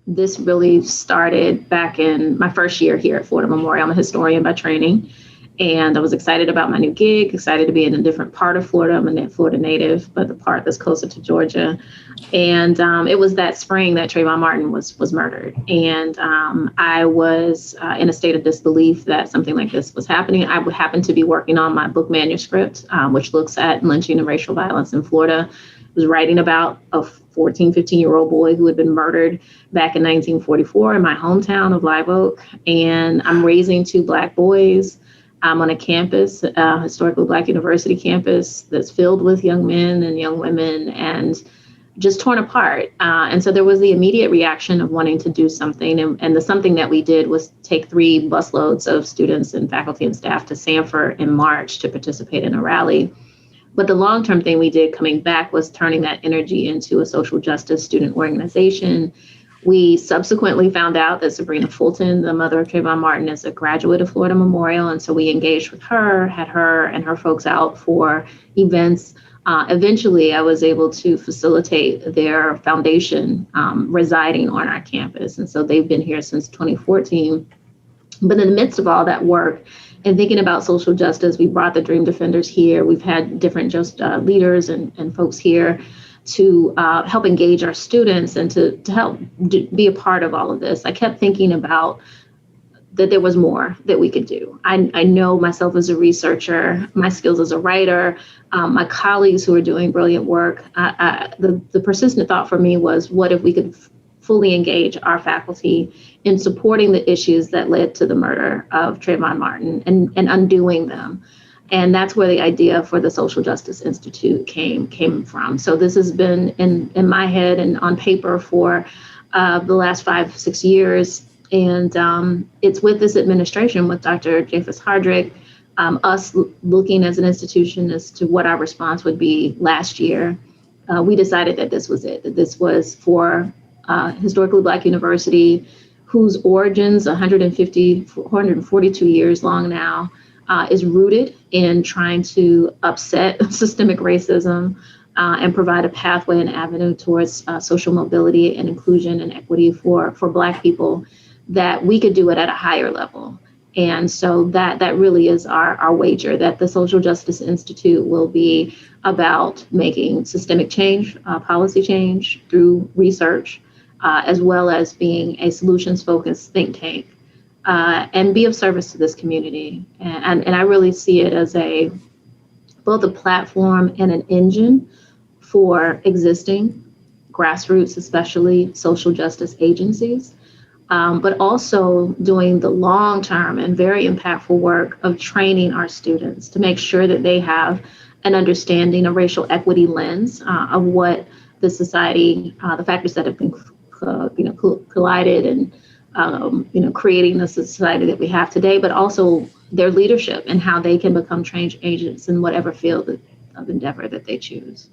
This really started back in my first year here at Florida Memorial. I'm a historian by training, and I was excited about my new gig, excited to be in a different part of Florida. I'm a Florida native, but the part that's closer to Georgia. And it was that spring that Trayvon Martin was murdered. And I was in a state of disbelief that something like this was happening. I happened to be working on my book manuscript, which looks at lynching and racial violence in Florida. I was writing about a 14, 15-year-old boy who had been murdered back in 1944 in my hometown of Live Oak. And I'm raising two Black boys. I'm on a campus, historically Black university campus, that's filled with young men and young women and just torn apart. And so there was the immediate reaction of wanting to do something. And the something that we did was take 3 busloads of students and faculty and staff to Sanford in March to participate in a rally. But the long-term thing we did coming back was turning that energy into a social justice student organization. We subsequently found out that Sabrina Fulton, the mother of Trayvon Martin, is a graduate of Florida Memorial. And so we engaged with her, had her and her folks out for events. Eventually, I was able to facilitate their foundation residing on our campus. And so they've been here since 2014. But in the midst of all that work and thinking about social justice, we brought the Dream Defenders here. We've had different leaders and folks here to help engage our students and to help be a part of all of this. I kept thinking about that there was more that we could do. I know myself as a researcher, my skills as a writer, my colleagues who are doing brilliant work. The persistent thought for me was, what if we could fully engage our faculty in supporting the issues that led to the murder of Trayvon Martin and undoing them. And that's where the idea for the Social Justice Institute came from. So this has been in my head and on paper for the last 5-6 years. And it's with this administration, with Dr. Japheth Hardrick, us looking as an institution as to what our response would be last year. We decided that this was it, that this was for historically Black university, whose origins, 442 years long now, is rooted in trying to upset systemic racism and provide a pathway and avenue towards social mobility and inclusion and equity for Black people, that we could do it at a higher level. And so that really is our wager, that the Social Justice Institute will be about making systemic change, policy change through research, as well as being a solutions-focused think tank, and be of service to this community. And I really see it as both a platform and an engine for existing grassroots, especially social justice agencies, but also doing the long-term and very impactful work of training our students to make sure that they have an understanding, a racial equity lens of what the society, the factors that have been collided and creating the society that we have today, but also their leadership and how they can become change agents in whatever field of endeavor that they choose.